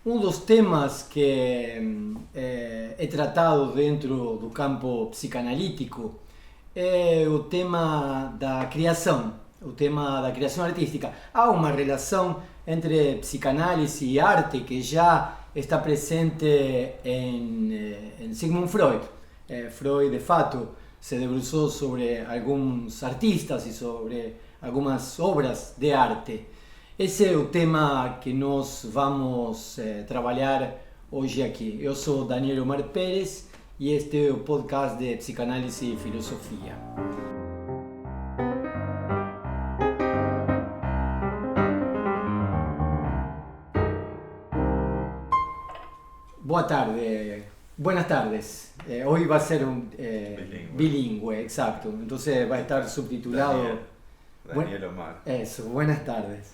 Um dos temas que é tratado dentro do campo psicanalítico é o tema da criação, o tema da criação artística. Há uma relação entre psicanálise e arte que já está presente em Sigmund Freud. Freud, de fato, se debruçou sobre alguns artistas e sobre algumas obras de arte. Esse é o tema que nós vamos trabalhar hoje aqui. Eu sou Daniel Omar Pérez e este é o podcast de Psicanálise e Filosofia. Boa tarde, buenas tardes. Hoy va a ser un bilingüe, exacto. Entonces va a estar subtitulado. Daniel Omar. Eso, buenas tardes.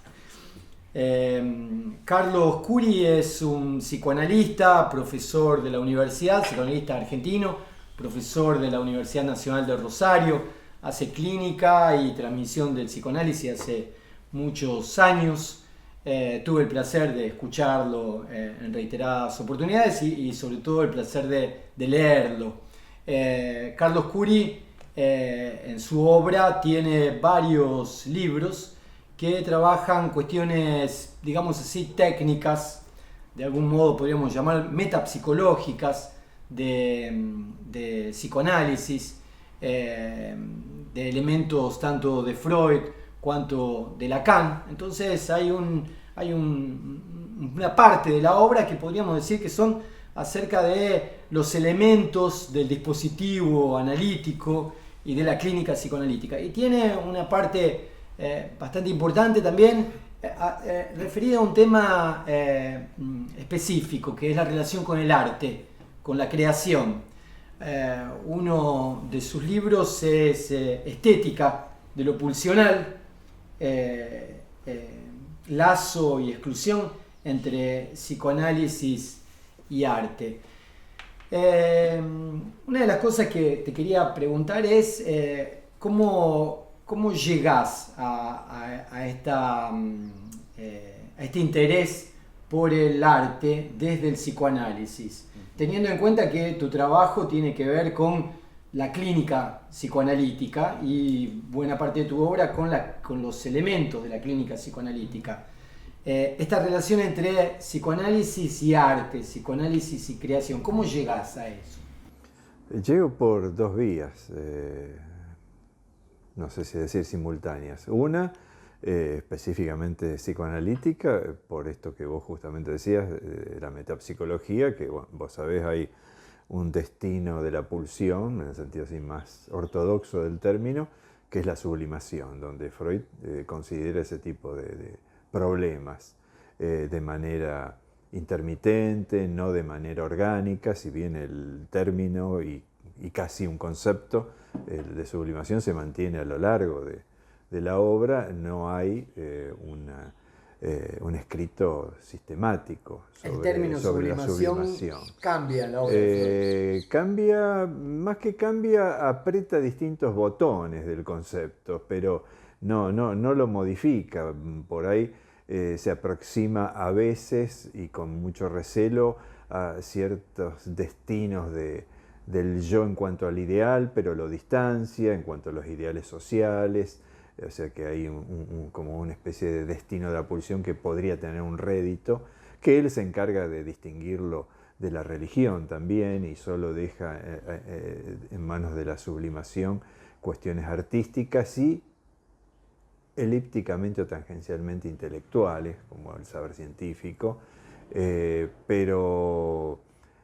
Carlos Curi es un psicoanalista, profesor de la universidad, psicoanalista argentino, profesor de la Universidad Nacional de Rosario, hace clínica y transmisión del psicoanálisis hace muchos años. Tuve el placer de escucharlo en reiteradas oportunidades y sobre todo el placer de leerlo. Carlos Curi en su obra tiene varios libros que trabajan cuestiones, digamos así, técnicas, de algún modo podríamos llamar metapsicológicas, de psicoanálisis, de elementos tanto de Freud cuanto de Lacan. Entonces hay una parte de la obra que podríamos decir que son acerca de los elementos del dispositivo analítico y de la clínica psicoanalítica. Y tiene una parte bastante importante también referida a un tema específico, que es la relación con el arte, con la creación. Uno de sus libros es Estética de lo pulsional, lazo y exclusión entre psicoanálisis y arte. Una de las cosas que te quería preguntar es ¿cómo llegás a este interés por el arte desde el psicoanálisis? Teniendo en cuenta que tu trabajo tiene que ver con la clínica psicoanalítica y buena parte de tu obra con los elementos de la clínica psicoanalítica. Esta relación entre psicoanálisis y arte, psicoanálisis y creación, ¿cómo llegás a eso? Llego por dos vías, no sé si decir simultáneas. Una, específicamente psicoanalítica, por esto que vos justamente decías, la metapsicología, que bueno, vos sabés, hay un destino de la pulsión, en el sentido así más ortodoxo del término, que es la sublimación, donde Freud considera ese tipo de problemas de manera intermitente, no de manera orgánica, si bien el término y casi un concepto de sublimación se mantiene a lo largo de la obra, no hay un escrito sistemático sobre la sublimación. Cambia en la obra. Cambia, más que cambia, aprieta distintos botones del concepto, pero no lo modifica. Por ahí se aproxima a veces y con mucho recelo a ciertos destinos del yo en cuanto al ideal, pero lo distancia en cuanto a los ideales sociales. O sea que hay como una especie de destino de la pulsión que podría tener un rédito, que él se encarga de distinguirlo de la religión también y solo deja en manos de la sublimación cuestiones artísticas y elípticamente o tangencialmente intelectuales, como el saber científico, pero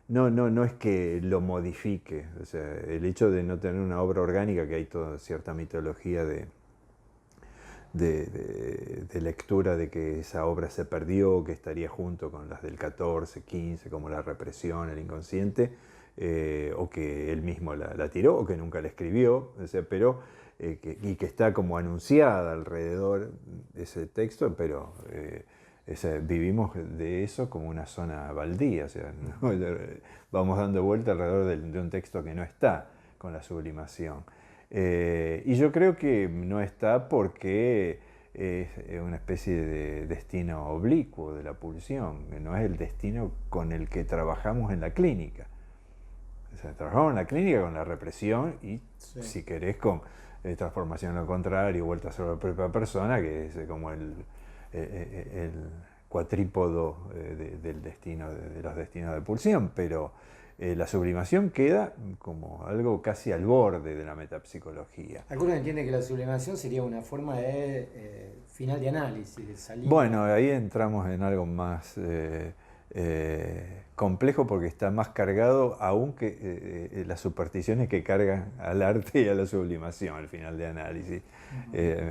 no es que lo modifique. O sea, el hecho de no tener una obra orgánica, que hay toda cierta mitología de lectura de que esa obra se perdió, que estaría junto con las del 14, 15, como la represión, el inconsciente, o que él mismo la tiró, o que nunca la escribió, o sea, pero y que está como anunciada alrededor de ese texto, pero vivimos de eso como una zona baldía, o sea, ¿no? Vamos dando vuelta alrededor de un texto que no está con la sublimación. Y yo creo que no está porque es una especie de destino oblicuo de la pulsión, que no es el destino con el que trabajamos en la clínica. O sea, trabajamos en la clínica con la represión y, sí, si querés, con transformación al contrario, vuelta sobre la propia persona, que es como el cuatrípodo del destino, de los destinos de pulsión, pero la sublimación queda como algo casi al borde de la metapsicología. Algunos entienden que la sublimación sería una forma de final de análisis, de salida. Bueno, ahí entramos en algo más complejo, porque está más cargado aún que las supersticiones que cargan al arte y a la sublimación, al final de análisis.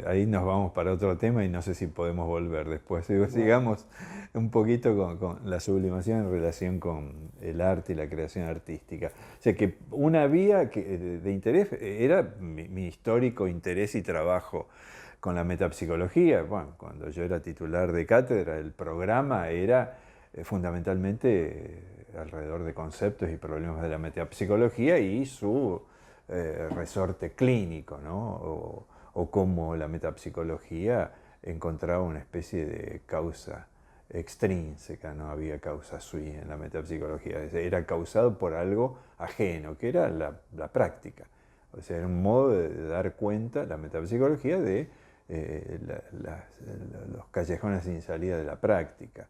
Ahí nos vamos para otro tema y no sé si podemos volver después. Sigamos un poquito con la sublimación en relación con el arte y la creación artística. O sea que una vía de interés era mi histórico interés y trabajo con la metapsicología. Bueno, cuando yo era titular de cátedra, el programa era fundamentalmente alrededor de conceptos y problemas de la metapsicología y su resorte clínico, ¿no? O cómo la metapsicología encontraba una especie de causa extrínseca, no había causa sui en la metapsicología, era causado por algo ajeno, que era la práctica. O sea, era un modo de dar cuenta, la metapsicología, de los callejones sin salida de la práctica.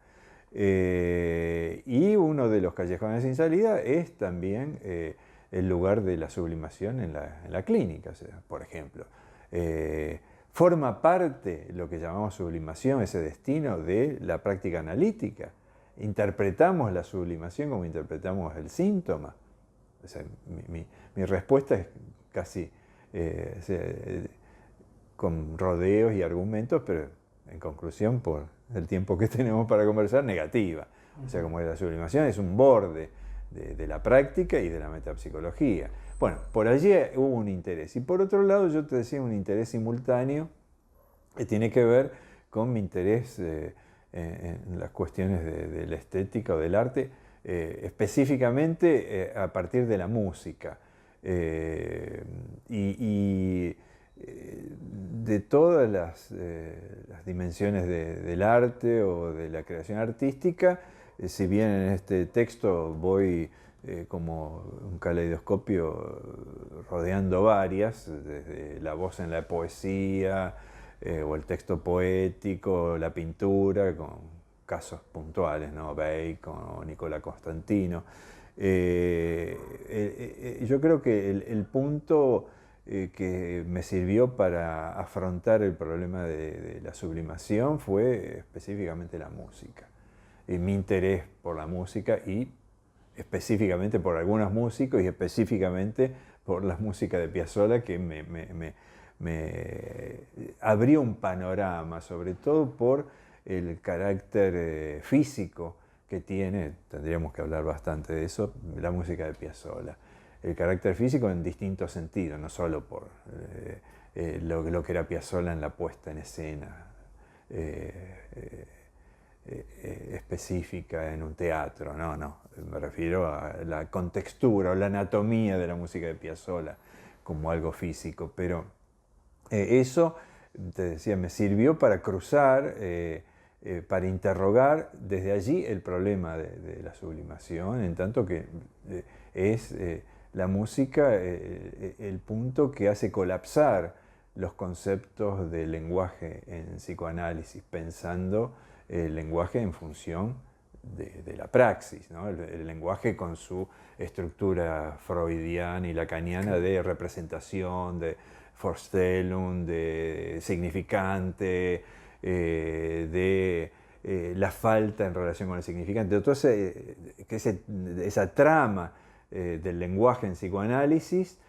Y uno de los callejones sin salida es también el lugar de la sublimación en la clínica. O sea, por ejemplo, forma parte lo que llamamos sublimación, ese destino, de la práctica analítica. Interpretamos la sublimación como interpretamos el síntoma. O sea, mi respuesta es casi con rodeos y argumentos, pero en conclusión, por el tiempo que tenemos para conversar, negativa. O sea, como la sublimación es un borde de la práctica y de la metapsicología. Bueno, por allí hubo un interés. Y por otro lado, yo te decía, un interés simultáneo que tiene que ver con mi interés en las cuestiones de la estética o del arte, específicamente a partir de la música. De todas las dimensiones del arte o de la creación artística, si bien en este texto voy como un caleidoscopio rodeando varias, desde la voz en la poesía, o el texto poético, la pintura, con casos puntuales, ¿no? Bacon o Nicola Constantino. Yo creo que el punto que me sirvió para afrontar el problema de la sublimación fue específicamente la música. Y mi interés por la música, y específicamente por algunos músicos, y específicamente por la música de Piazzolla, que me abrió un panorama, sobre todo por el carácter físico que tiene, tendríamos que hablar bastante de eso, la música de Piazzolla. El carácter físico en distintos sentidos, no solo por lo que era Piazzolla en la puesta en escena específica en un teatro, no, me refiero a la contextura o la anatomía de la música de Piazzolla como algo físico, pero eso, te decía, me sirvió para cruzar, para interrogar desde allí el problema de la sublimación, en tanto que es la música el punto que hace colapsar los conceptos del lenguaje en psicoanálisis, pensando el lenguaje en función de la praxis, ¿no? El lenguaje con su estructura freudiana y lacaniana de representación, de Vorstellung, de significante, de la falta en relación con el significante. Entonces, esa trama del lenguaje en psicoanálisis,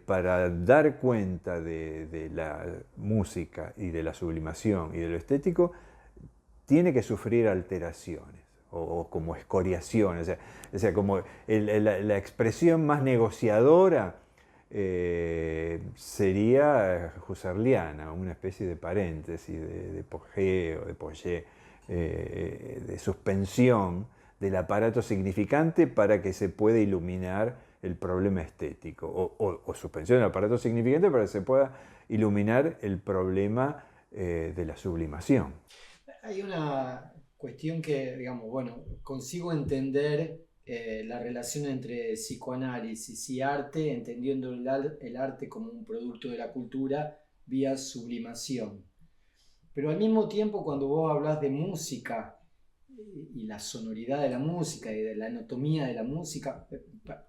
para dar cuenta de la música y de la sublimación y de lo estético, tiene que sufrir alteraciones o como escoriaciones. O sea, como la expresión más negociadora sería husserliana, una especie de paréntesis, de Porgé o de Poget, de suspensión del aparato significante para que se pueda iluminar el problema estético, o suspensión del aparato significante para que se pueda iluminar el problema de la sublimación. Hay una cuestión que, digamos, bueno, consigo entender la relación entre psicoanálisis y arte, entendiendo el arte como un producto de la cultura vía sublimación. Pero al mismo tiempo, cuando vos hablas de música y la sonoridad de la música y de la anatomía de la música,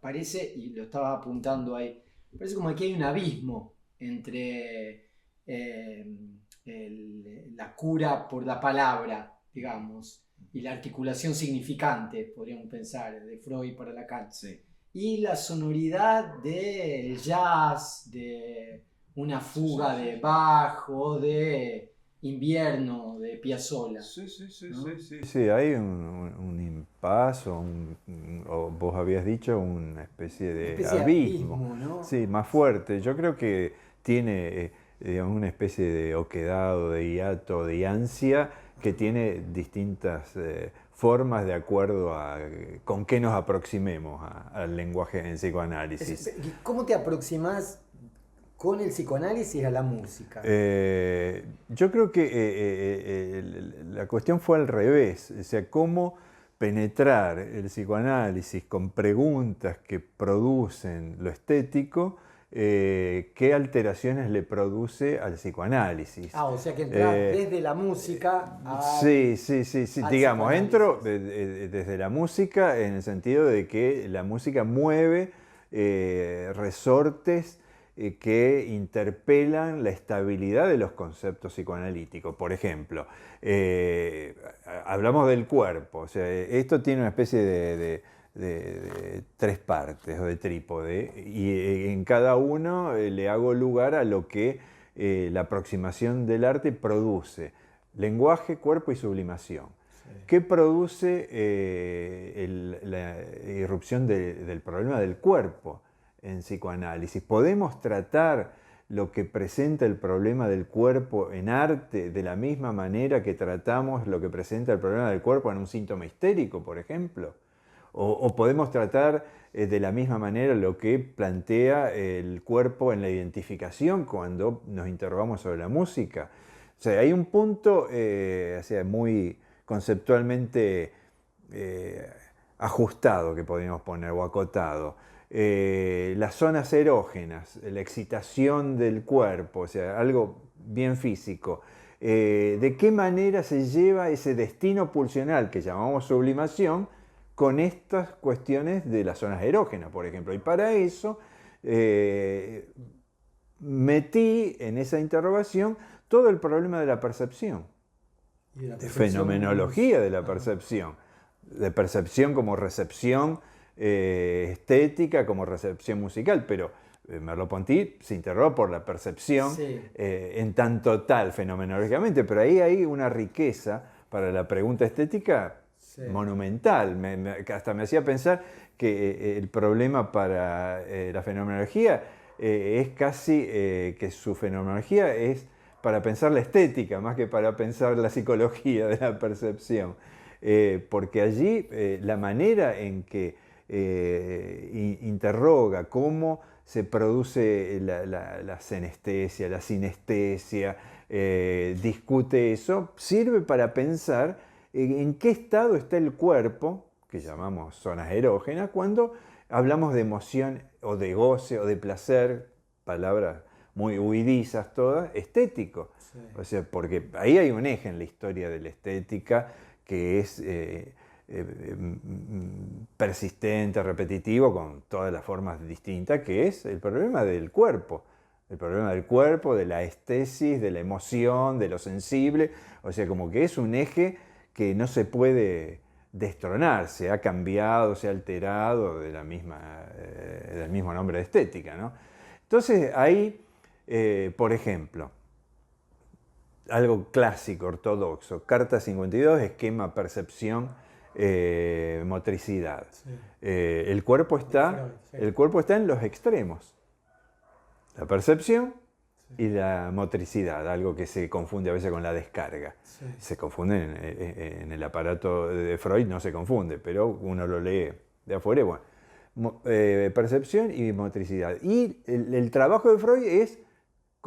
parece, y lo estaba apuntando ahí, parece como que hay un abismo entre la cura por la palabra, digamos, y la articulación significante, podríamos pensar, de Freud para Lacan, Sí. y la sonoridad del jazz, de una fuga de Bach o de Invierno de Piazzolla. Sí, sí, sí, ¿no? sí, sí. Sí, hay un impas o vos habías dicho una especie de Una especie de abismo, ¿no? Sí, más fuerte. Yo creo que tiene digamos, una especie de oquedad, de hiato, de ansia que tiene distintas formas de acuerdo a con qué nos aproximemos al lenguaje en psicoanálisis. ¿Cómo te aproximas con el psicoanálisis a la música? Yo creo que la cuestión fue al revés, o sea, cómo penetrar el psicoanálisis con preguntas que producen lo estético, qué alteraciones le produce al psicoanálisis. O sea que entras desde la música a... Sí, digamos, entro psicoanálisis. desde la música en el sentido de que la música mueve resortes que interpelan la estabilidad de los conceptos psicoanalíticos. Por ejemplo, hablamos del cuerpo, o sea, esto tiene una especie de tres partes o de trípode, y en cada uno le hago lugar a lo que la aproximación del arte produce: lenguaje, cuerpo y sublimación. Sí. ¿Qué produce la irrupción del problema del cuerpo en psicoanálisis? ¿Podemos tratar lo que presenta el problema del cuerpo en arte de la misma manera que tratamos lo que presenta el problema del cuerpo en un síntoma histérico, por ejemplo? ¿O podemos tratar de la misma manera lo que plantea el cuerpo en la identificación cuando nos interrogamos sobre la música? O sea, hay un punto o sea, muy conceptualmente ajustado que podríamos poner, o acotado. Las zonas erógenas, la excitación del cuerpo, o sea, algo bien físico. ¿De qué manera se lleva ese destino pulsional que llamamos sublimación con estas cuestiones de las zonas erógenas, por ejemplo? Y para eso metí en esa interrogación todo el problema de la percepción, de fenomenología de la percepción, de percepción como recepción estética, como recepción musical, pero Merleau-Ponty se interrogó por la percepción en tanto tal fenomenológicamente, pero ahí hay una riqueza para la pregunta estética monumental. Hasta me hacía pensar que el problema para la fenomenología es casi que su fenomenología es para pensar la estética más que para pensar la psicología de la percepción, porque allí la manera en que interroga cómo se produce la senestesia, la sinestesia, discute eso, sirve para pensar en qué estado está el cuerpo, que llamamos zonas erógenas, cuando hablamos de emoción o de goce o de placer, palabras muy huidizas todas, estético. Sí. O sea, porque ahí hay un eje en la historia de la estética que es persistente, repetitivo, con todas las formas distintas, que es el problema del cuerpo. El problema del cuerpo, de la estesis, de la emoción, de lo sensible. O sea, como que es un eje que no se puede destronar, se ha cambiado, se ha alterado del mismo nombre de estética, ¿no? Entonces ahí, por ejemplo, algo clásico, ortodoxo, Carta 52, esquema, percepción, motricidad. Sí. El cuerpo está en los extremos, la percepción y la motricidad, algo que se confunde a veces con la descarga. Sí. Se confunde en el aparato de Freud, no se confunde, pero uno lo lee de afuera, bueno, percepción y motricidad. Y el trabajo de Freud es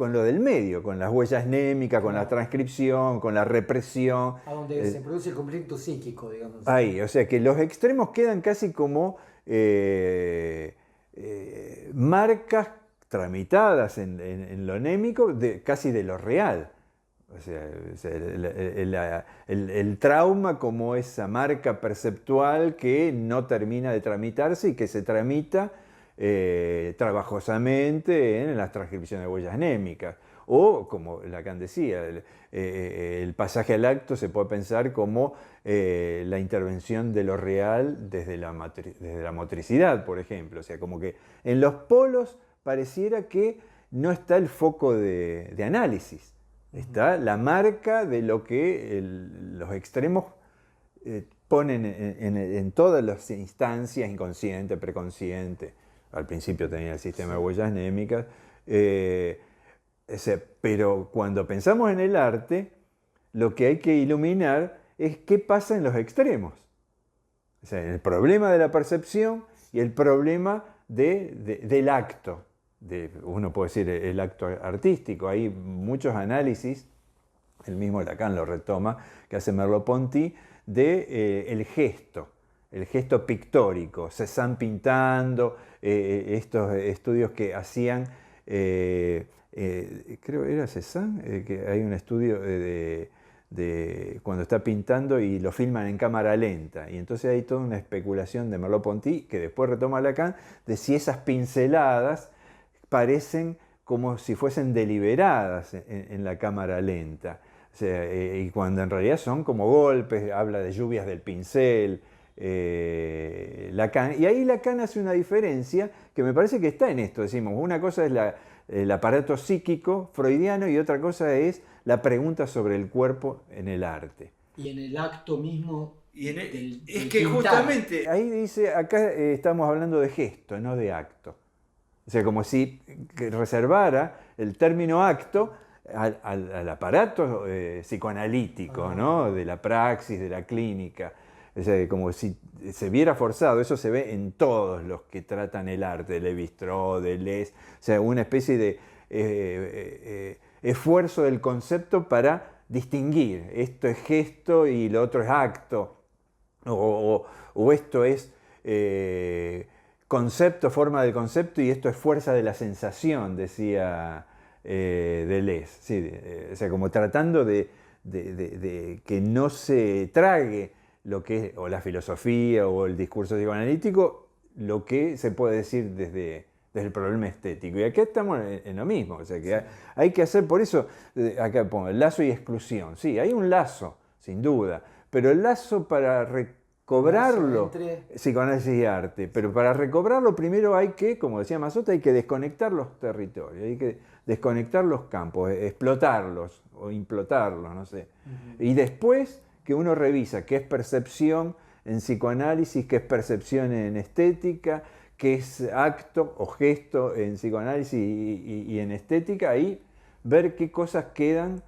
con lo del medio, con las huellas némicas, con la transcripción, con la represión. A donde se produce el conflicto psíquico, digamos. Ahí, o sea que los extremos quedan casi como marcas tramitadas en lo anémico, casi de lo real. O sea, el trauma como esa marca perceptual que no termina de tramitarse y que se tramita trabajosamente en las transcripciones de huellas némicas. O, como Lacan decía, el pasaje al acto se puede pensar como la intervención de lo real desde la motricidad, por ejemplo. O sea, como que en los polos pareciera que no está el foco de análisis. Está la marca de lo que los extremos ponen en todas las instancias, inconsciente, preconsciente. Al principio tenía el sistema de huellas némicas. Pero cuando pensamos en el arte, lo que hay que iluminar es qué pasa en los extremos. O sea, el problema de la percepción y el problema del acto. Uno puede decir el acto artístico. Hay muchos análisis, el mismo Lacan lo retoma, que hace Merleau-Ponty, el gesto pictórico. Cézanne pintando, estos estudios que hacían, creo era Cézanne, que hay un estudio de cuando está pintando y lo filman en cámara lenta. Y entonces hay toda una especulación de Merleau-Ponty, que después retoma Lacan, de si esas pinceladas parecen como si fuesen deliberadas en la cámara lenta. O sea, y cuando en realidad son como golpes, habla de lluvias del pincel. Lacan, y ahí Lacan hace una diferencia que me parece que está en esto. Decimos, una cosa es el aparato psíquico freudiano y otra cosa es la pregunta sobre el cuerpo en el arte. Y en el acto mismo del que justamente ahí dice, acá estamos hablando de gesto, no de acto. O sea, como si reservara el término acto al aparato psicoanalítico, ¿no? De la praxis, de la clínica. O sea, como si se viera forzado. Eso se ve en todos los que tratan el arte, de Lévi-Strauss, de Deleuze. O sea, una especie de esfuerzo del concepto para distinguir. Esto es gesto y lo otro es acto. O esto es concepto, forma del concepto, y esto es fuerza de la sensación, decía Deleuze. Sí, o sea, como tratando de que no se trague lo que es o la filosofía o el discurso psicoanalítico, lo que se puede decir desde el problema estético. Y acá estamos en lo mismo, o sea que hay que hacer, por eso acá pongo el lazo y exclusión. Sí, hay un lazo, sin duda, pero el lazo para recobrarlo, psicoanálisis y arte, pero para recobrarlo primero hay que, como decía Mazzotta, hay que desconectar los territorios, hay que desconectar los campos, explotarlos o implotarlos, no sé. Y después que uno revisa qué es percepción en psicoanálisis, qué es percepción en estética, qué es acto o gesto en psicoanálisis y en estética, ahí ver qué cosas quedan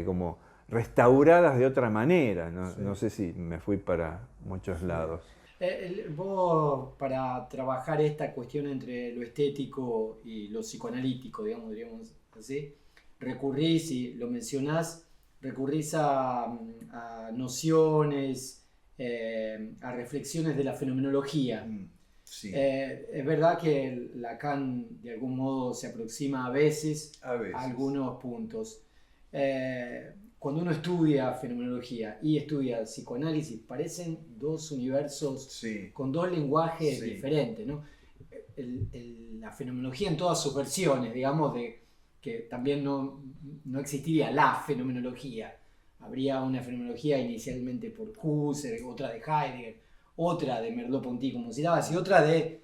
como restauradas de otra manera. No sé si me fui para muchos lados. Vos, para trabajar esta cuestión entre lo estético y lo psicoanalítico, diríamos así, recurrís, y lo mencionás, recurrís a nociones, a reflexiones de la fenomenología. Sí. Es verdad que Lacan de algún modo se aproxima a veces a algunos puntos. Cuando uno estudia fenomenología y estudia psicoanálisis, parecen dos universos con dos lenguajes diferentes, ¿no? La fenomenología en todas sus versiones, digamos, que también no existiría la fenomenología. Habría una fenomenología inicialmente por Husserl, otra de Heidegger, otra de Merleau-Ponty, como citabas, y otra de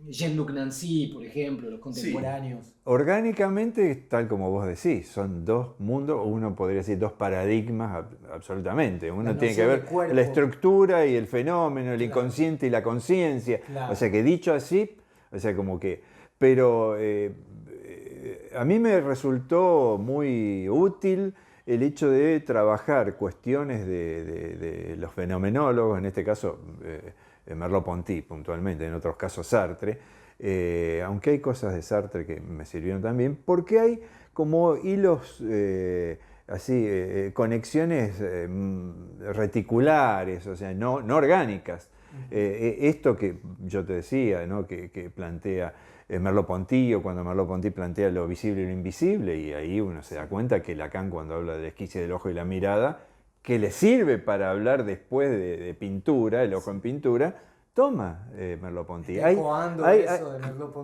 Jean-Luc Nancy, por ejemplo, los contemporáneos. Sí. Orgánicamente, tal como vos decís, son dos mundos, uno podría decir dos paradigmas, absolutamente. Uno tiene que ver la estructura y el fenómeno, el inconsciente y la conciencia. O sea que dicho así, o sea como que... Pero a mí me resultó muy útil el hecho de trabajar cuestiones de los fenomenólogos, en este caso Merleau-Ponty puntualmente, en otros casos Sartre, aunque hay cosas de Sartre que me sirvieron también, porque hay como hilos así, conexiones reticulares, o sea, no orgánicas. Esto que yo te decía, ¿no? que plantea Merleau-Ponty, o cuando Merleau-Ponty plantea lo visible y lo invisible, y ahí uno se da cuenta que Lacan, cuando habla del esquicie del ojo y la mirada, que le sirve para hablar después de pintura, el ojo en pintura, toma Merleau-Ponty.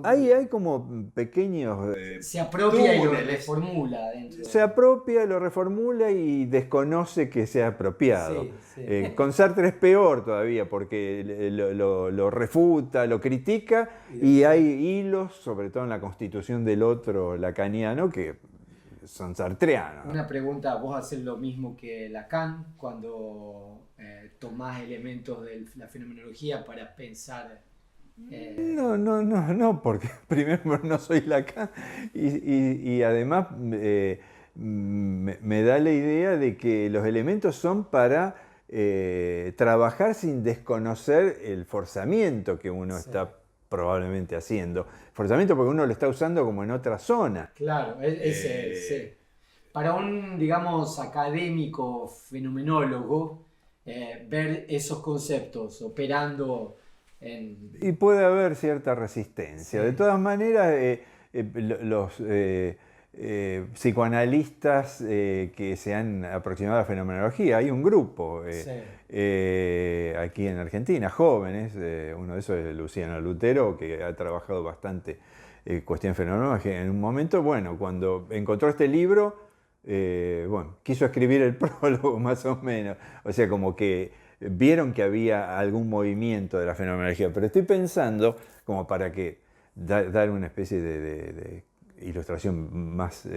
Hay como pequeños se apropia y lo túneles. reformula dentro. Se apropia, lo reformula y desconoce que sea apropiado. Sí. Con Sartre es peor todavía, porque lo refuta, lo critica, y hay hilos, sobre todo en la constitución del otro lacaniano, que son sartreanos. Una pregunta, ¿vos haces lo mismo que Lacan cuando tomás elementos de la fenomenología para pensar? No, porque primero no soy Lacan, y además me da la idea de que los elementos son para trabajar sin desconocer el forzamiento que uno está probablemente haciendo. Forzamiento porque uno lo está usando como en otra zona. Claro, sí. Para un, digamos, académico fenomenólogo, ver esos conceptos operando y puede haber cierta resistencia. Sí. De todas maneras, los psicoanalistas que se han aproximado a la fenomenología, hay un grupo aquí en Argentina, jóvenes, uno de esos es Luciano Lutero, que ha trabajado bastante cuestión fenomenológica. En un momento, cuando encontró este libro, quiso escribir el prólogo más o menos, o sea, como que vieron que había algún movimiento de la fenomenología, pero estoy pensando, como para que dar una especie de ilustración más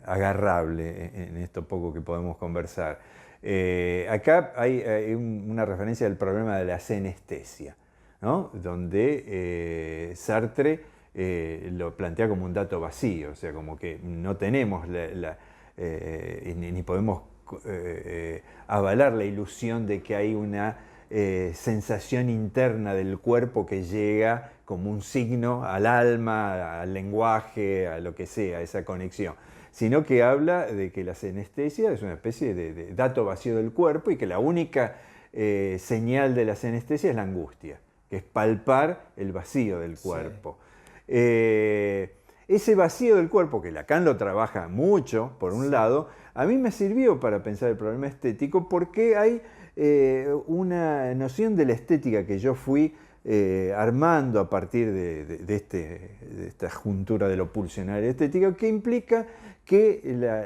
agarrable en esto poco que podemos conversar. Acá hay una referencia al problema de la senestesia, ¿no? Donde Sartre lo plantea como un dato vacío, o sea, como que no tenemos ni podemos avalar la ilusión de que hay una sensación interna del cuerpo que llega como un signo al alma, al lenguaje, a lo que sea, esa conexión, sino que habla de que la senestesia es una especie de dato vacío del cuerpo y que la única señal de la senestesia es la angustia, que es palpar el vacío del cuerpo. Sí. Ese vacío del cuerpo, que Lacan lo trabaja mucho, por un lado, a mí me sirvió para pensar el problema estético porque hay una noción de la estética que yo fui armando a partir de esta juntura de lo pulsionario estético, que implica que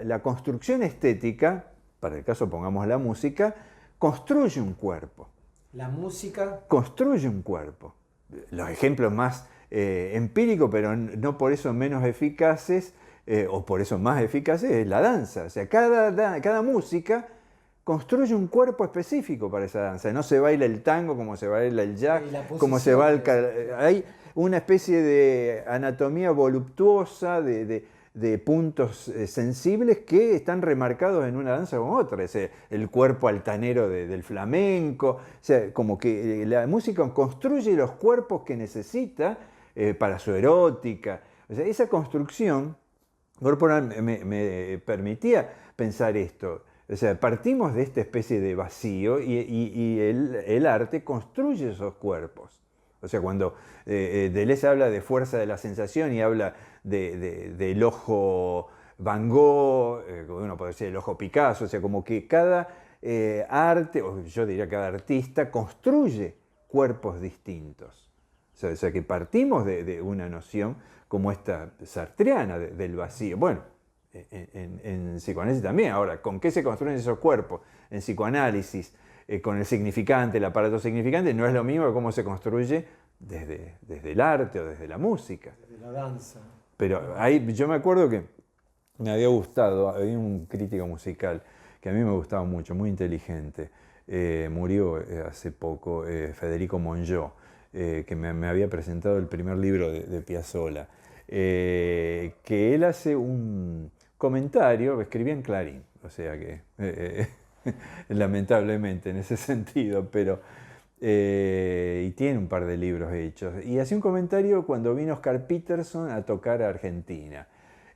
la construcción estética, para el caso pongamos la música, construye un cuerpo. La música construye un cuerpo. Los ejemplos más empíricos, pero no por eso menos eficaces, o por eso más eficaces, es la danza. O sea, cada música construye un cuerpo específico para esa danza. No se baila el tango como se baila el jazz, como se baila hay una especie de anatomía voluptuosa, de puntos sensibles que están remarcados en una danza como otra. Es el cuerpo altanero del flamenco. O sea, como que la música construye los cuerpos que necesita para su erótica. O sea, esa construcción corporal me permitía pensar esto. O sea, partimos de esta especie de vacío y el arte construye esos cuerpos. O sea, cuando Deleuze habla de fuerza de la sensación y habla del ojo Van Gogh, uno puede decir el ojo Picasso, o sea, como que cada arte, o yo diría cada artista, construye cuerpos distintos. O sea, que partimos de una noción como esta sartreana del vacío. Bueno, en psicoanálisis también. Ahora, ¿con qué se construyen esos cuerpos? En psicoanálisis, con el significante, el aparato significante, no es lo mismo que cómo se construye desde el arte o desde la música. Desde la danza. Pero yo me acuerdo que me había gustado, había un crítico musical que a mí me gustaba mucho, muy inteligente, murió hace poco, Federico Mongeau, que me había presentado el primer libro de Piazzolla, que él hace un comentario, escribía en Clarín, o sea que lamentablemente en ese sentido, pero y tiene un par de libros hechos. Y hacía un comentario cuando vino Oscar Peterson a tocar a Argentina.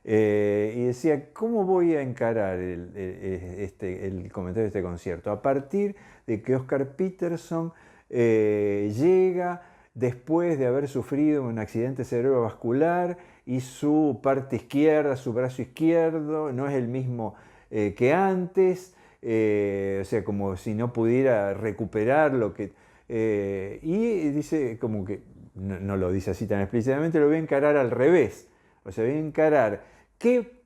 Y decía, ¿cómo voy a encarar el comentario de este concierto? A partir de que Oscar Peterson llega después de haber sufrido un accidente cerebrovascular y su parte izquierda, su brazo izquierdo, no es el mismo que antes, o sea, como si no pudiera recuperar lo que... y dice como que, no lo dice así tan explícitamente, lo voy a encarar al revés. O sea, voy a encarar qué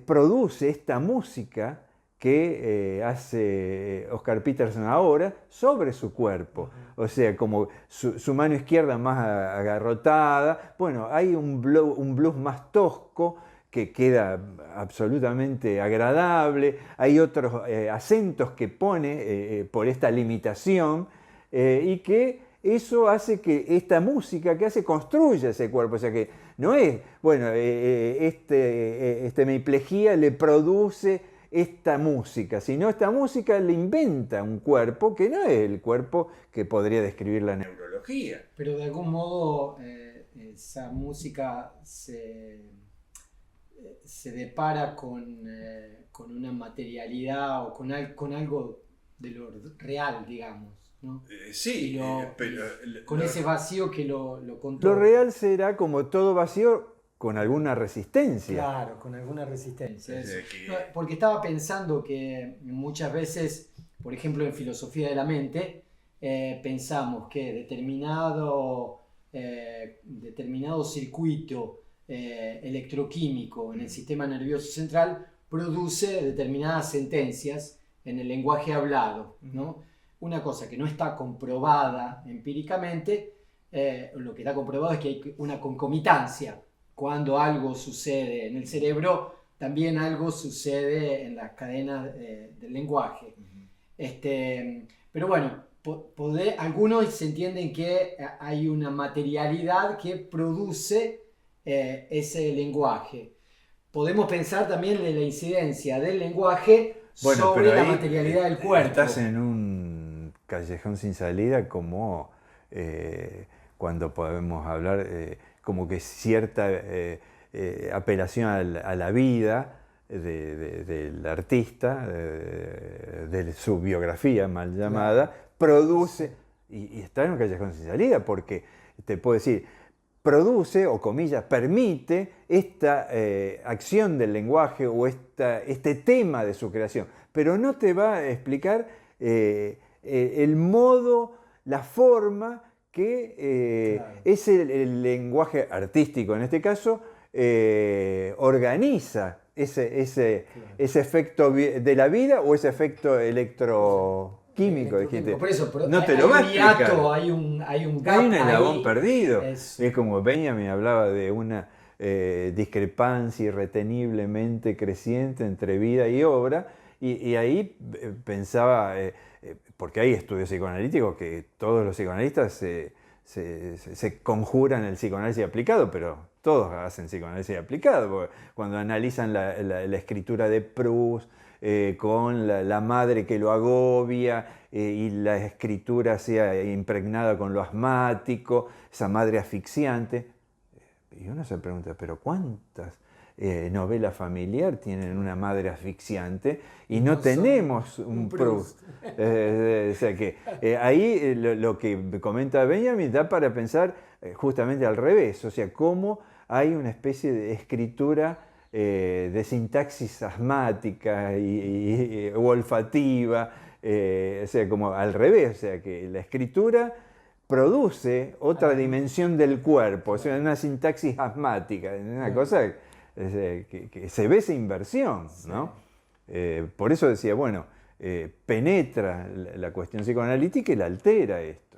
produce esta música que hace Oscar Peterson ahora sobre su cuerpo. O sea, como su mano izquierda más agarrotada. Bueno, hay un blues más tosco que queda absolutamente agradable. Hay otros acentos que pone por esta limitación y que eso hace que esta música que hace construya ese cuerpo. O sea que no es, bueno, esta hemiplegia le produce esta música, sino esta música le inventa un cuerpo que no es el cuerpo que podría describir la neurología. Pero de algún modo esa música se depara con una materialidad o con algo de lo real, digamos, ¿no? Sí, pero... Con ese vacío que lo controla. Lo real será como todo vacío con alguna resistencia. Claro, con alguna resistencia. No, porque estaba pensando que muchas veces, por ejemplo en filosofía de la mente, pensamos que determinado circuito electroquímico en el sistema nervioso central produce determinadas sentencias en el lenguaje hablado, ¿no? Una cosa que no está comprobada empíricamente, lo que está comprobado es que hay una concomitancia. Cuando algo sucede en el cerebro, también algo sucede en las cadenas del lenguaje. Pero bueno, algunos se entienden que hay una materialidad que produce ese lenguaje. Podemos pensar también en la incidencia del lenguaje sobre la materialidad del cuerpo. Estás en un callejón sin salida como cuando podemos hablar... como que cierta apelación a la vida del artista, de su biografía mal llamada, claro, produce, y está en un callejón sin salida, porque te puedo decir, produce, o comillas, permite esta acción del lenguaje o este tema de su creación, pero no te va a explicar el modo, la forma, que claro, es el lenguaje artístico, en este caso, organiza ese efecto de la vida o ese efecto electroquímico. Dijiste. Por eso, no te lo va a explicar. Hay un gap, hay un eslabón perdido. Eso. Es como Benjamin hablaba de una discrepancia irreteniblemente creciente entre vida y obra, y ahí pensaba... porque hay estudios psicoanalíticos que todos los psicoanalistas se conjuran el psicoanálisis aplicado, pero todos hacen psicoanálisis aplicado, porque cuando analizan la escritura de Proust, con la madre que lo agobia, y la escritura sea impregnada con lo asmático, esa madre asfixiante, y uno se pregunta, ¿pero cuántas novela familiar tienen una madre asfixiante y no tenemos un Proust? O sea que ahí lo que comenta Benjamin da para pensar justamente al revés, o sea, cómo hay una especie de escritura de sintaxis asmática y olfativa, o sea, como al revés, o sea, que la escritura produce otra dimensión del cuerpo, o sea, una sintaxis asmática, una cosa... que se ve esa inversión, ¿no? Por eso decía, bueno, penetra la cuestión psicoanalítica y la altera esto.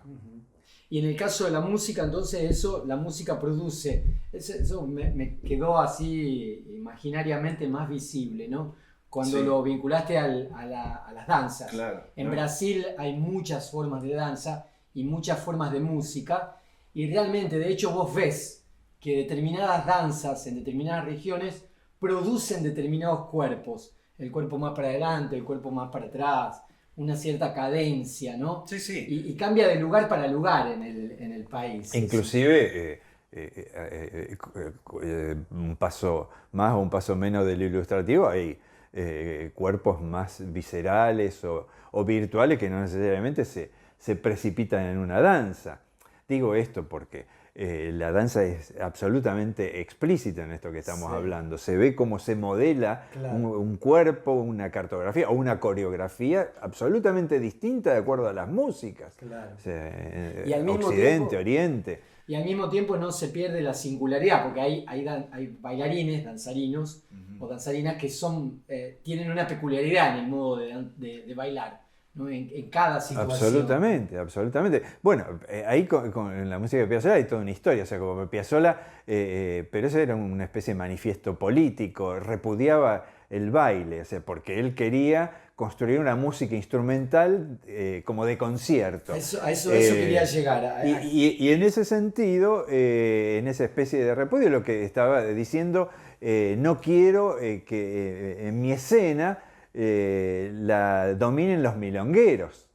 Y en el caso de la música, entonces la música produce, eso me quedó así imaginariamente más visible, ¿no? Cuando lo vinculaste a las danzas. Claro, en Brasil hay muchas formas de danza y muchas formas de música, y realmente, de hecho, vos ves que determinadas danzas en determinadas regiones producen determinados cuerpos, el cuerpo más para adelante, el cuerpo más para atrás, una cierta cadencia, ¿no? Sí, sí. Y cambia de lugar para lugar en el país. Inclusive un paso más o un paso menos del ilustrativo, hay cuerpos más viscerales o virtuales que no necesariamente se precipitan en una danza. Digo esto porque la danza es absolutamente explícita en esto que estamos hablando. Se ve cómo se modela un cuerpo, una cartografía o una coreografía absolutamente distinta de acuerdo a las músicas. Claro. O sea, Y al mismo Occidente, tiempo, Oriente. Y al mismo tiempo no se pierde la singularidad, porque hay bailarines, danzarinos o danzarinas que tienen una peculiaridad en el modo de bailar, ¿no? En cada situación. Absolutamente, absolutamente. Bueno, ahí con la música de Piazzolla hay toda una historia, o sea, como Piazzolla, pero ese era una especie de manifiesto político, repudiaba el baile, o sea, porque él quería construir una música instrumental como de concierto. A eso quería llegar. Y en ese sentido, en esa especie de repudio, lo que estaba diciendo, no quiero que en mi escena la dominen los milongueros.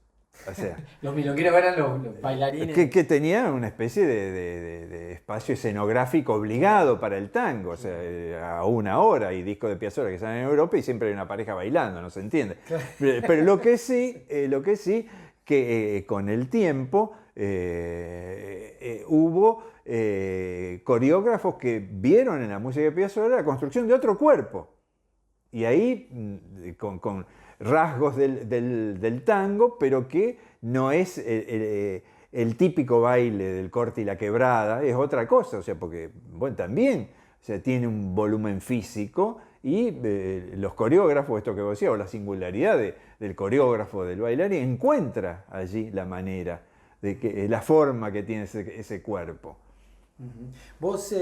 O sea, los milongueros eran los bailarines. que tenían una especie de espacio escenográfico obligado para el tango, o sea, a una hora, y discos de Piazzolla que salen en Europa y siempre hay una pareja bailando, no se entiende. Claro. Pero lo que sí, que con el tiempo hubo coreógrafos que vieron en la música de Piazzolla la construcción de otro cuerpo. Y ahí, con rasgos del tango, pero que no es el típico baile del corte y la quebrada, es otra cosa, o sea, porque, bueno, también, o sea, tiene un volumen físico y los coreógrafos, esto que vos decías, o la singularidad del coreógrafo, del bailarín, encuentra allí la manera, la forma que tiene ese cuerpo. Uh-huh. Vos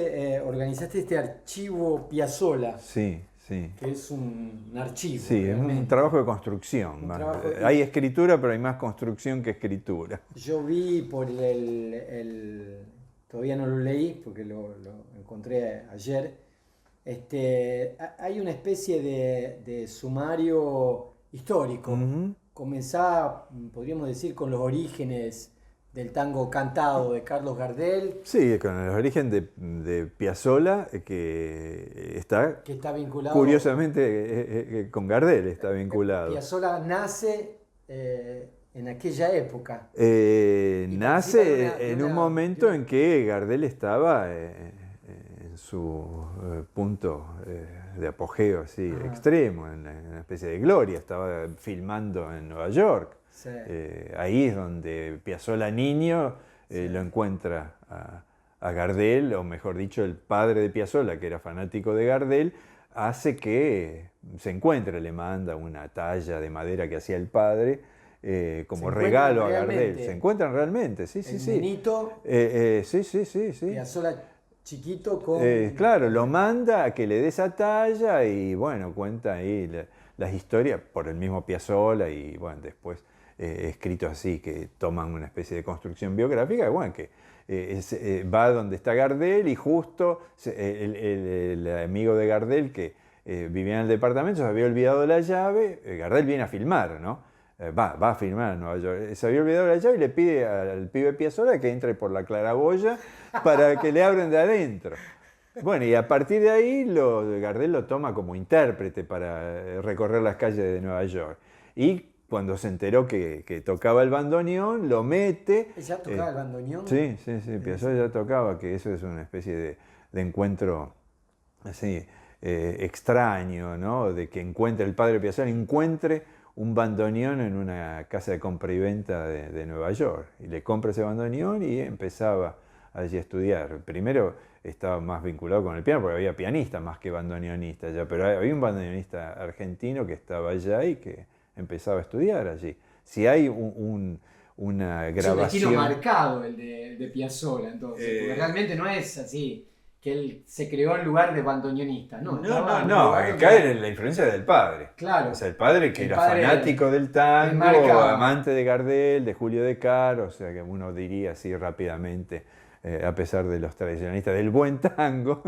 organizaste este archivo Piazzolla. Sí. Sí. Que es un archivo. Sí, realmente. Es un trabajo de construcción. Hay escritura, pero hay más construcción que escritura. Yo vi por todavía no lo leí porque lo encontré ayer. Hay una especie de sumario histórico. Uh-huh. Comenzaba, podríamos decir, con los orígenes del tango cantado de Carlos Gardel. Sí, con el origen de Piazzolla, que está vinculado, curiosamente con Gardel está vinculado. Piazzolla nace en aquella época. Nace en un momento en que Gardel estaba en su punto de apogeo así, extremo, en una especie de gloria, estaba filmando en Nueva York. Sí. Ahí es donde Piazzolla niño lo encuentra a Gardel, o mejor dicho, el padre de Piazzolla, que era fanático de Gardel, hace que se encuentre, le manda una talla de madera que hacía el padre como regalo a Gardel. Se encuentran realmente, sí. Nenito, sí. Piazzolla chiquito con... claro, lo manda a que le dé esa talla y bueno, cuenta ahí las historias por el mismo Piazzolla y bueno, después escritos así que toman una especie de construcción biográfica, bueno, que va donde está Gardel y justo el amigo de Gardel que vivía en el departamento se había olvidado la llave, Gardel viene a filmar, ¿no? Va a filmar en Nueva York, se había olvidado la llave y le pide al pibe Piazzolla que entre por la claraboya para que le abran de adentro. Bueno, y a partir de ahí Gardel lo toma como intérprete para recorrer las calles de Nueva York. Y cuando se enteró que tocaba el bandoneón, lo mete. ¿Ya tocaba el bandoneón? Sí, Piazzolla ya tocaba, que eso es una especie de encuentro así extraño, ¿no? De que el padre Piazzolla encuentre un bandoneón en una casa de compra y venta de Nueva York. Y le compra ese bandoneón y empezaba allí a estudiar. Primero estaba más vinculado con el piano porque había pianistas más que bandoneonistas ya, pero había un bandoneonista argentino que estaba allá y que empezaba a estudiar allí. Si hay una grabación... Es un estilo marcado el de Piazzolla, entonces, porque realmente no es así, que él se creó en lugar de bandoneonista, ¿no? No, cae en la influencia del padre. Claro. O sea, el padre que era fanático del tango, amante de Gardel, de Julio De Caro, o sea, que uno diría así rápidamente, a pesar de los tradicionalistas del buen tango,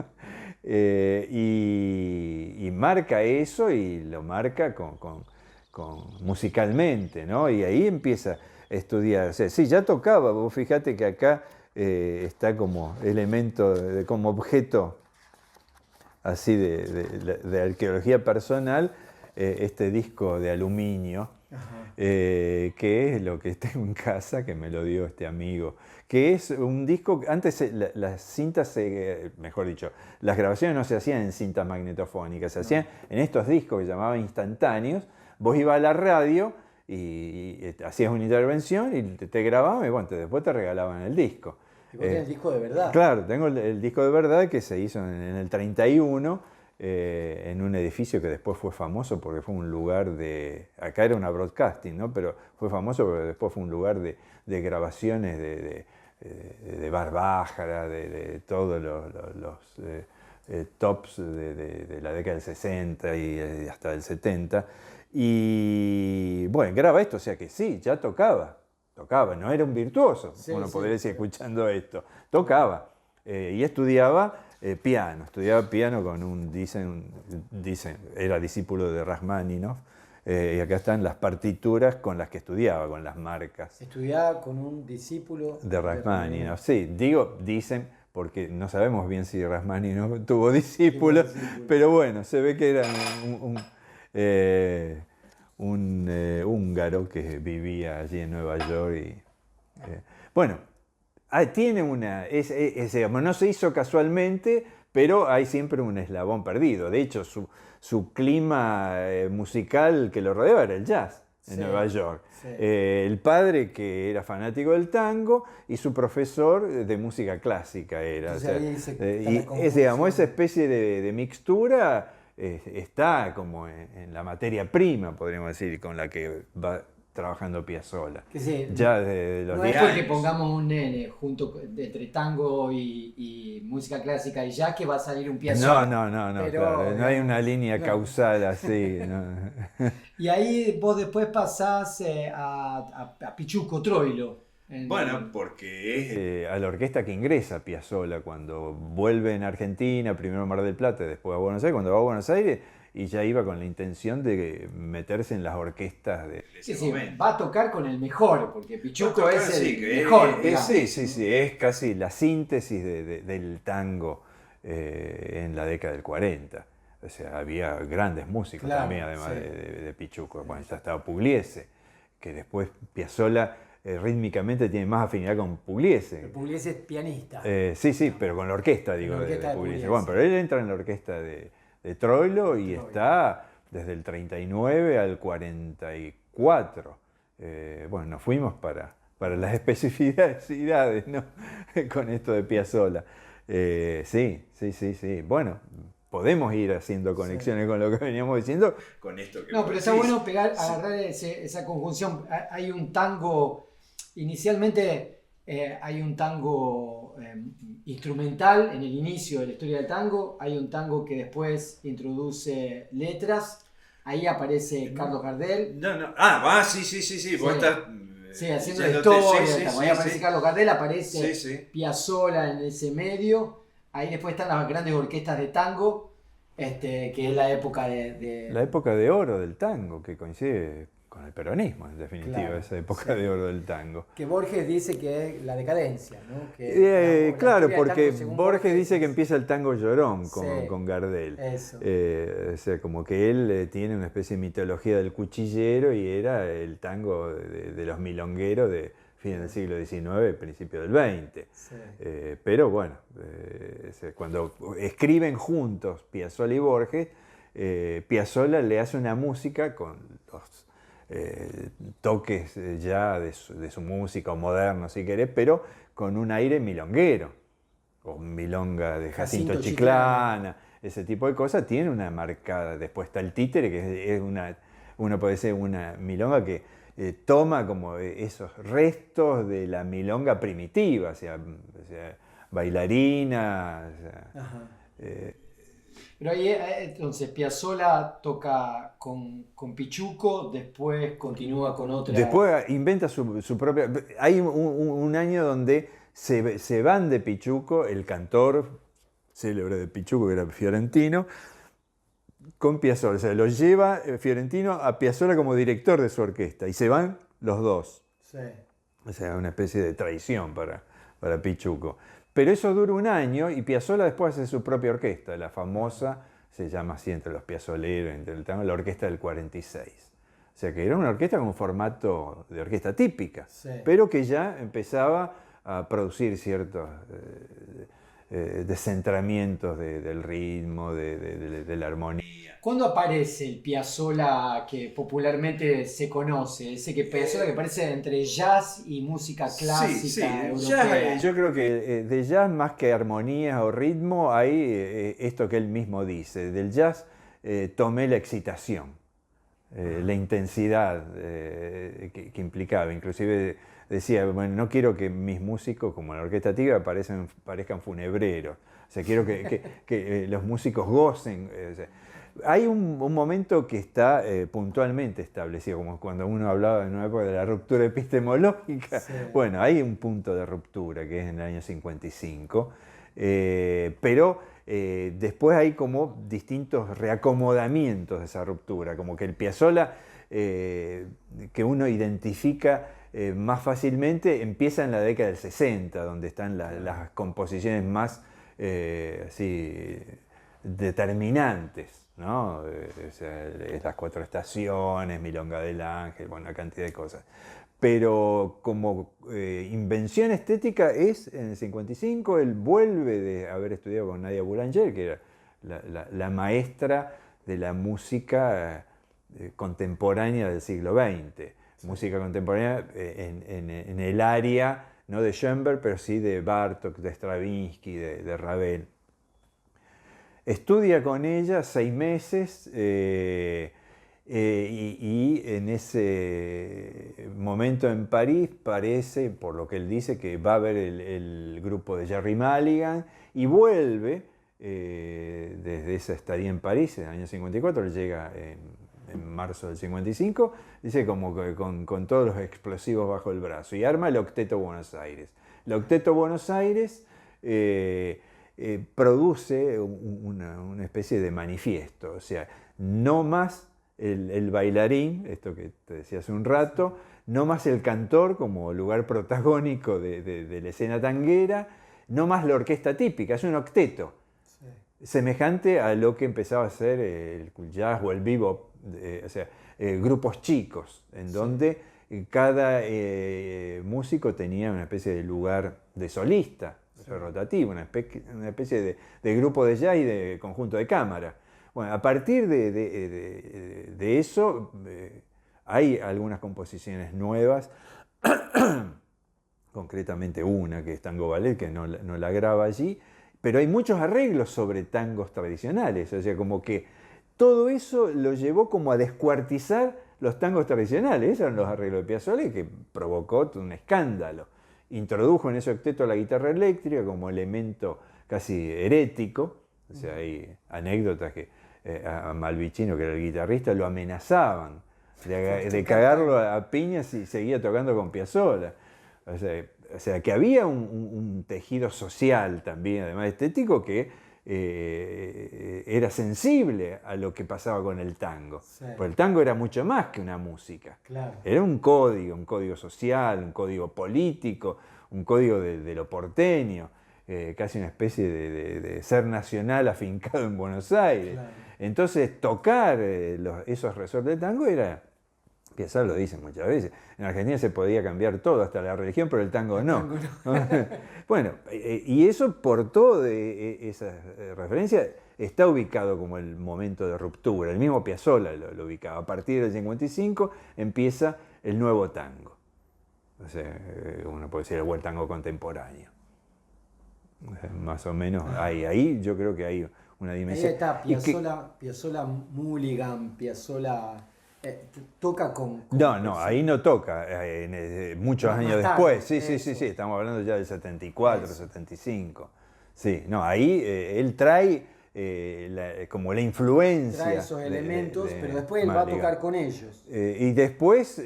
y marca eso y lo marca musicalmente, ¿no? Y ahí empieza a estudiar. O sea, sí, ya tocaba, vos fíjate que acá está como elemento, como objeto así de arqueología personal, este disco de aluminio, que es lo que tengo en casa, que me lo dio este amigo, que es un disco, antes las cintas, mejor dicho, las grabaciones no se hacían en cintas magnetofónicas, se hacían en estos discos que llamaban instantáneos. Vos ibas a la radio y hacías una intervención y te grababan y bueno, después te regalaban el disco. Y vos tenés el disco de verdad. Claro, tengo el disco de verdad que se hizo en el 31, en un edificio que después fue famoso porque fue un lugar acá era una broadcasting, ¿no? Pero fue famoso porque después fue un lugar de grabaciones de Barbájara, de todos los tops de la década del 60 y hasta del 70. Y bueno, graba esto, o sea que sí, ya tocaba, no era un virtuoso, sí, uno podría decir escuchando esto, tocaba y estudiaba piano con dicen, era discípulo de Rajmáninov, y acá están las partituras con las que estudiaba, con las marcas. Estudiaba con un discípulo de Rajmáninov, sí, dicen, porque no sabemos bien si Rajmáninov tuvo discípulos, pero bueno, se ve que era un húngaro que vivía allí en Nueva York. Bueno, tiene digamos, no se hizo casualmente, pero hay siempre un eslabón perdido. De hecho, su clima musical que lo rodeaba era el jazz en Nueva York. Sí. El padre, que era fanático del tango, y su profesor de música clásica era. Entonces, digamos, esa especie de mixtura está como en la materia prima, podríamos decir, con la que va trabajando Piazzolla. Que sí, ya desde los no es porque pongamos un nene junto entre tango y música clásica y jazz que va a salir un Piazzolla. No, pero, claro, no hay una línea causal así. ¿No? Y ahí vos después pasás a Pichuco Troilo. Bueno, porque es a la orquesta que ingresa Piazzolla cuando vuelve en Argentina, primero a Mar del Plata, después a Buenos Aires, cuando va a Buenos Aires, y ya iba con la intención de meterse en las orquestas de ese momento. Va a tocar con el mejor, porque Pichuco es el mejor. Sí, es casi la síntesis del tango en la década del 40. O sea, había grandes músicos también, además de Pichuco. Bueno, ya estaba Pugliese, que después Piazzolla rítmicamente tiene más afinidad con Pugliese. Pero Pugliese es pianista. Sí, pero con la orquesta, digo, de Pugliese. Bueno, pero él entra en la orquesta de Troilo y está desde el 39 al 44. Bueno, nos fuimos para las especificidades, ¿no? Con esto de Piazzolla. Sí. Bueno, podemos ir haciendo conexiones con lo que veníamos diciendo. Con esto que pero está bueno agarrar esa conjunción. Hay un tango, inicialmente hay un tango instrumental en el inicio de la historia del tango, hay un tango que después introduce letras, ahí aparece Carlos Gardel. Sí. Vos estás... haciendo la historia, ahí aparece Carlos Gardel, aparece Piazzolla en ese medio, ahí después están las grandes orquestas de tango, que es la época La época de oro del tango, que coincide con el peronismo, en definitiva, esa época de oro del tango. Que Borges dice que es la decadencia, ¿no? Claro, porque Borges dice que empieza el tango llorón con Gardel. Eso. O sea, como que él tiene una especie de mitología del cuchillero y era el tango de los milongueros de fines del siglo XIX, principio del XX. Sí. Pero bueno, cuando escriben juntos Piazzolla y Borges, Piazzolla le hace una música con los toques ya de su música, o moderno si querés, pero con un aire milonguero, o milonga de Jacinto Chiclana, ese tipo de cosas, tiene una marcada. Después está el títere, que es uno puede ser una milonga que toma como esos restos de la milonga primitiva, o sea bailarina, pero ahí entonces Piazzolla toca con Pichuco, después continúa con otra. Después inventa su propia. Hay un año donde se van de Pichuco, el cantor célebre de Pichuco, que era fiorentino, con Piazzolla. O sea, lo lleva Fiorentino a Piazzolla como director de su orquesta y se van los dos. Sí. O sea, una especie de traición para Pichuco. Pero eso dura un año y Piazzolla después hace su propia orquesta, la famosa, se llama así entre los piazzoleros, entre el tango, la Orquesta del 46. O sea que era una orquesta con un formato de orquesta típica, Sí. pero que ya empezaba a producir ciertos descentramientos del ritmo, de la armonía. ¿Cuándo aparece el Piazzolla que popularmente se conoce? Ese que Piazzolla que aparece entre jazz y música clásica europea. Yo creo que de jazz más que armonías o ritmo hay esto que él mismo dice. Del jazz tomé la excitación, la intensidad que implicaba. Inclusive decía, bueno, no quiero que mis músicos, como la orquesta típica, parezcan funebreros. O sea, quiero que los músicos gocen. O sea, hay un momento que está puntualmente establecido, como cuando uno hablaba en una época de la ruptura epistemológica. Sí. Bueno, hay un punto de ruptura que es en el año 55, pero después hay como distintos reacomodamientos de esa ruptura, como que el Piazzolla que uno identifica más fácilmente empieza en la década del 60, donde están las composiciones más así determinantes, ¿no? O sea, las cuatro estaciones, Milonga del Ángel, bueno, una cantidad de cosas. Pero como invención estética es en el 55, él vuelve de haber estudiado con Nadia Boulanger, que era la maestra de la música contemporánea del siglo XX. Música contemporánea en el área, no de Schoenberg, pero sí de Bartók, de Stravinsky, de Ravel. Estudia con ella 6 meses y en ese momento en París parece, por lo que él dice, que va a ver el grupo de Jerry Mulligan y vuelve desde esa estadía en París en el año 54, él llega en marzo del 55, dice como que con todos los explosivos bajo el brazo y arma el Octeto Buenos Aires. El Octeto Buenos Aires produce una especie de manifiesto, o sea, no más el bailarín, esto que te decía hace un rato, no más el cantor como lugar protagónico de la escena tanguera, no más la orquesta típica, es un octeto, sí, semejante a lo que empezaba a ser el jazz o el bebop, o sea, grupos chicos, en donde cada músico tenía una especie de lugar de solista, rotativo, una especie de grupo de jazz y de conjunto de cámara. Bueno, a partir de eso hay algunas composiciones nuevas, concretamente una que es Tango Ballet, que no la graba allí, pero hay muchos arreglos sobre tangos tradicionales, o sea, como que todo eso lo llevó como a descuartizar los tangos tradicionales. Esos eran los arreglos de Piazzolla que provocó un escándalo. Introdujo en ese octeto la guitarra eléctrica como elemento casi herético. O sea, hay anécdotas que a Malvicino, que era el guitarrista, lo amenazaban de cagarlo a piñas si seguía tocando con Piazzolla. O sea, que había un tejido social también, además estético, que era sensible a lo que pasaba con el tango. Sí. Porque el tango era mucho más que una música. Claro. Era un código social, un código político, un código de lo porteño, casi una especie de ser nacional afincado en Buenos Aires. Claro. Entonces tocar esos resortes de tango era... Piazzolla lo dice muchas veces, en Argentina se podía cambiar todo, hasta la religión, pero el tango no. Bueno, y eso por toda esa referencia está ubicado como el momento de ruptura. El mismo Piazzolla lo ubicaba. A partir del 55 empieza el nuevo tango. O sea, uno puede decir el buen tango contemporáneo. Más o menos ahí yo creo que hay una dimensión. Ahí está Piazzolla Mulligan, Piazzolla... toca con No, ahí no toca, muchos años después, sí, estamos hablando ya del 74, eso. 75. Sí, no, ahí él trae como la influencia. Trae esos elementos, pero después él va a tocar con ellos. Y después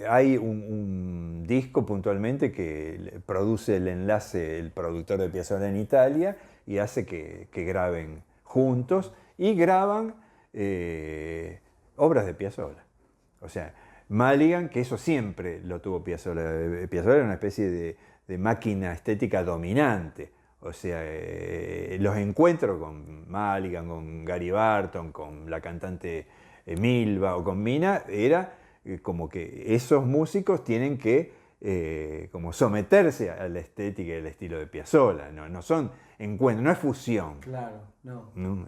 hay un disco puntualmente que produce el enlace el productor de Piazzolla en Italia y hace que graben juntos. y graban obras de Piazzolla. O sea, Maligan, que eso siempre lo tuvo Piazzolla. Piazzolla era una especie de máquina estética dominante. O sea, los encuentros con Maligan, con Gary Barton, con la cantante Milva o con Mina, era como que esos músicos tienen que como someterse a la estética y al estilo de Piazzolla. No son encuentros, no es fusión. Claro, no. ¿No?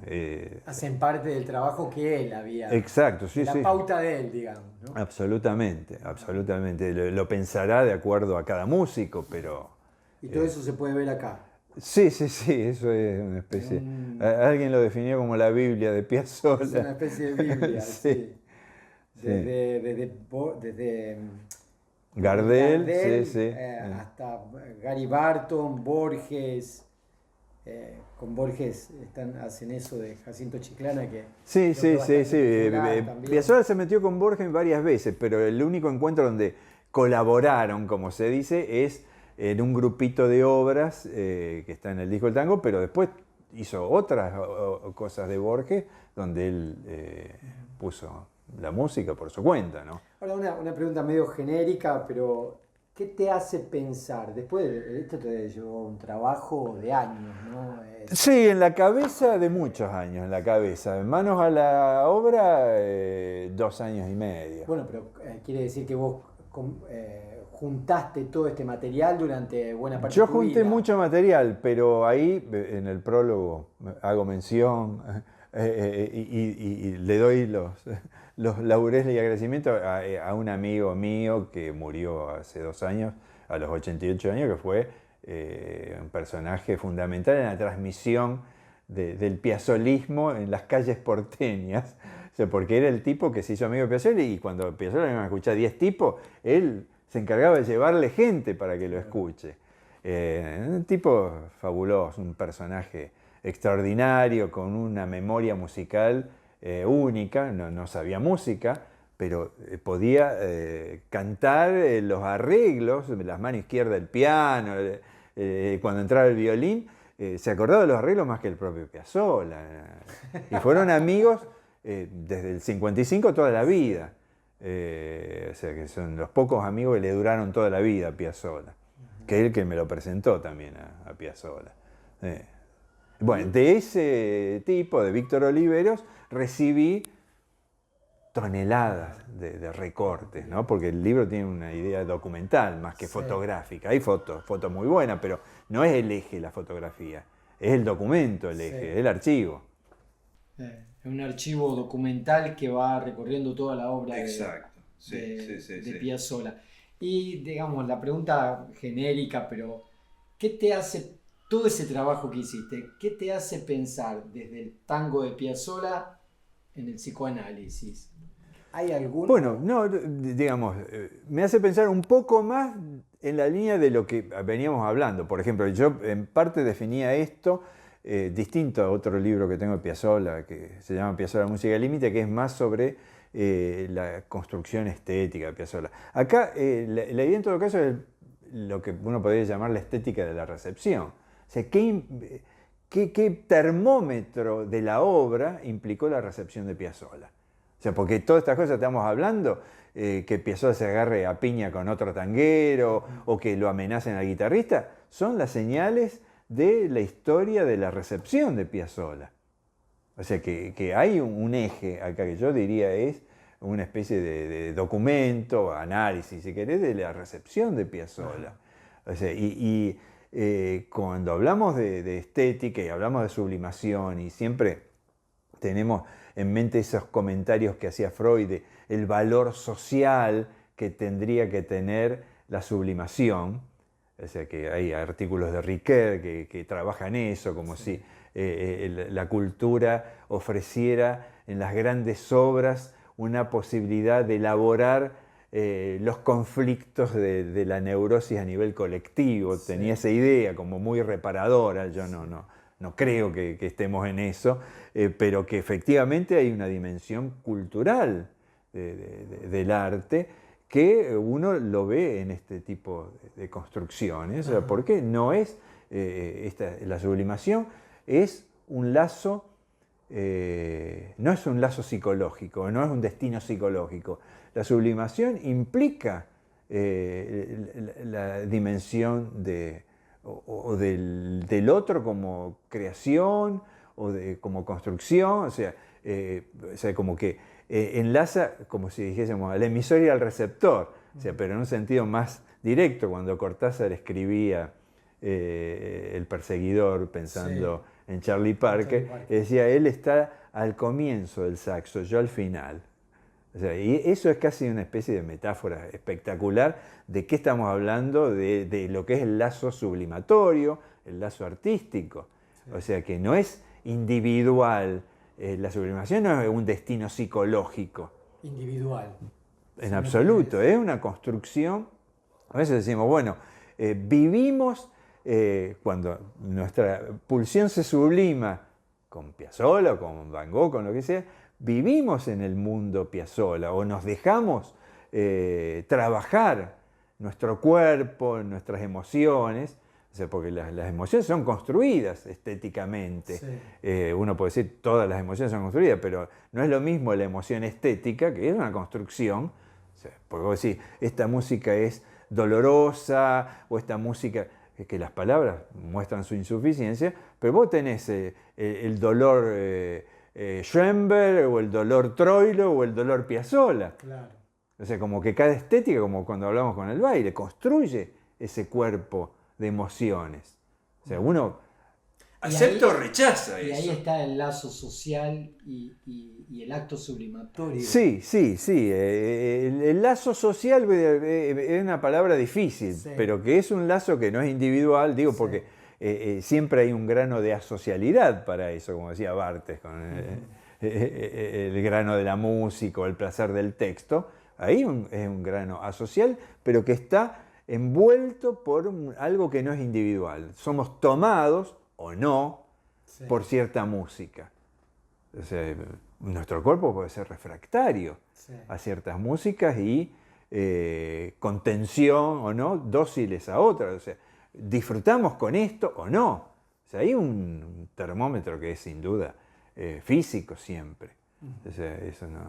Hacen parte del trabajo que él había. Exacto, sí, la sí. pauta de él, digamos, ¿no? Absolutamente, absolutamente. Lo pensará de acuerdo a cada músico, pero... Y todo eso se puede ver acá. Sí, eso es una especie... Alguien lo definió como la Biblia de Piazzolla. Es una especie de Biblia, sí. Desde Gardel, sí. Hasta Gary Barton, Borges. Con Borges hacen eso de Jacinto Chiclana que... Sí. También. Piazzolla se metió con Borges varias veces, pero el único encuentro donde colaboraron, como se dice, es en un grupito de obras que está en el disco del tango, pero después hizo otras cosas de Borges donde él puso la música por su cuenta, ¿no? Ahora una pregunta medio genérica, pero ¿qué te hace pensar? Después de esto te llevó un trabajo de años, ¿no? Sí, en la cabeza de muchos años, en la cabeza. En manos a la obra, 2 años y medio. Bueno, pero quiere decir que vos juntaste todo este material durante buena parte de tu vida. Yo junté mucho material, pero ahí en el prólogo hago mención y le doy los laureles y agradecimientos a un amigo mío que murió hace 2 años, a los 88 años, que fue un personaje fundamental en la transmisión del piazzolismo en las calles porteñas. O sea, porque era el tipo que se hizo amigo de Piazzolla y cuando Piazzolla iba a escuchar 10 tipos, él se encargaba de llevarle gente para que lo escuche. Un tipo fabuloso, un personaje extraordinario, con una memoria musical única, no sabía música, pero podía cantar los arreglos, la mano izquierda del piano, cuando entraba el violín, se acordaba de los arreglos más que el propio Piazzolla. Y fueron amigos desde el 55 toda la vida. O sea que son los pocos amigos que le duraron toda la vida a Piazzolla, que es el que me lo presentó también a Piazzolla. Bueno, de ese tipo, de Víctor Oliveros, recibí toneladas de recortes, ¿no? Porque el libro tiene una idea documental más que fotográfica. Hay fotos muy buenas, pero no es el eje la fotografía, es el documento el eje, es el archivo. Es un archivo documental que va recorriendo toda la obra de Piazzolla. Y digamos, la pregunta genérica, pero ¿qué te hace todo ese trabajo que hiciste? ¿Qué te hace pensar desde el tango de Piazzolla en el psicoanálisis? ¿Hay alguno? Bueno, no, digamos, me hace pensar un poco más en la línea de lo que veníamos hablando. Por ejemplo, yo en parte definía esto distinto a otro libro que tengo de Piazzolla, que se llama Piazzolla Música Límite, que es más sobre la construcción estética de Piazzolla. Acá la idea en todo caso es lo que uno podría llamar la estética de la recepción. O sea, ¿qué termómetro de la obra implicó la recepción de Piazzolla? O sea, porque todas estas cosas estamos hablando, que Piazzolla se agarre a piña con otro tanguero o que lo amenacen al guitarrista, son las señales de la historia de la recepción de Piazzolla. O sea, que hay un eje acá que yo diría es una especie de documento, análisis, si querés, de la recepción de Piazzolla. O sea, cuando hablamos de estética y hablamos de sublimación y siempre tenemos en mente esos comentarios que hacía Freud, el valor social que tendría que tener la sublimación. O sea, que hay artículos de Riquet que trabajan eso, como si la cultura ofreciera en las grandes obras una posibilidad de elaborar los conflictos de la neurosis a nivel colectivo. Sí. Tenía esa idea como muy reparadora. Yo no creo que estemos en eso, pero que efectivamente hay una dimensión cultural del arte que uno lo ve en este tipo de construcciones. O sea, porque no es la sublimación, es un lazo no es un lazo psicológico, no es un destino psicológico. La sublimación implica la dimensión del otro como creación o como construcción, o sea, como que enlaza, como si dijésemos, al emisor y al receptor, o sea, pero en un sentido más directo. Cuando Cortázar escribía El perseguidor, pensando en Charlie Parker, decía, él está al comienzo del saxo, yo al final. O sea, y eso es casi una especie de metáfora espectacular de qué estamos hablando, de lo que es el lazo sublimatorio, el lazo artístico. Sí. O sea, que no es individual, la sublimación no es un destino psicológico. Individual. En absoluto, es una construcción. A veces decimos, bueno, vivimos, cuando nuestra pulsión se sublima con Piazzolla, con Van Gogh, con lo que sea, vivimos en el mundo Piazzolla o nos dejamos trabajar nuestro cuerpo, nuestras emociones, o sea, porque las emociones son construidas estéticamente. Sí. Uno puede decir todas las emociones son construidas, pero no es lo mismo la emoción estética, que es una construcción. O sea, porque vos decís, esta música es dolorosa, o esta música, que las palabras muestran su insuficiencia, pero vos tenés el dolor Schoenberg, o el dolor Troilo, o el dolor Piazzolla. Claro. O sea, como que cada estética, como cuando hablamos con el baile, construye ese cuerpo de emociones. O sea, uno acepta o rechaza eso. Y ahí está el lazo social y el acto sublimatorio. Sí. El lazo social es una palabra difícil, sí, pero que es un lazo que no es individual, digo, sí, porque siempre hay un grano de asocialidad para eso, como decía Barthes, con el grano de la música o el placer del texto. Ahí es un grano asocial, pero que está envuelto por algo que no es individual. Somos tomados o no, sí, por cierta música. O sea, nuestro cuerpo puede ser refractario, sí, a ciertas músicas y con tensión o no, dóciles a otras. O sea, disfrutamos con esto o no. O sea, hay un termómetro que es sin duda físico siempre. O sea, eso no,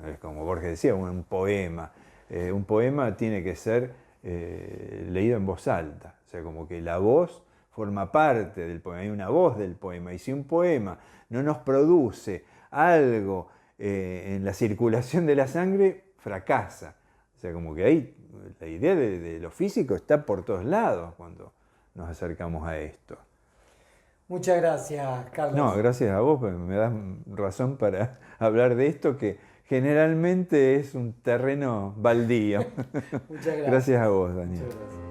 es como Borges decía, un poema. Un poema tiene que ser leído en voz alta. O sea, como que la voz forma parte del poema, hay una voz del poema. Y si un poema no nos produce algo en la circulación de la sangre, fracasa. O sea, como que ahí la idea de lo físico está por todos lados cuando nos acercamos a esto. Muchas gracias, Carlos. No, gracias a vos, porque me das razón para hablar de esto que generalmente es un terreno baldío. Muchas gracias. Gracias a vos, Daniel. Muchas gracias.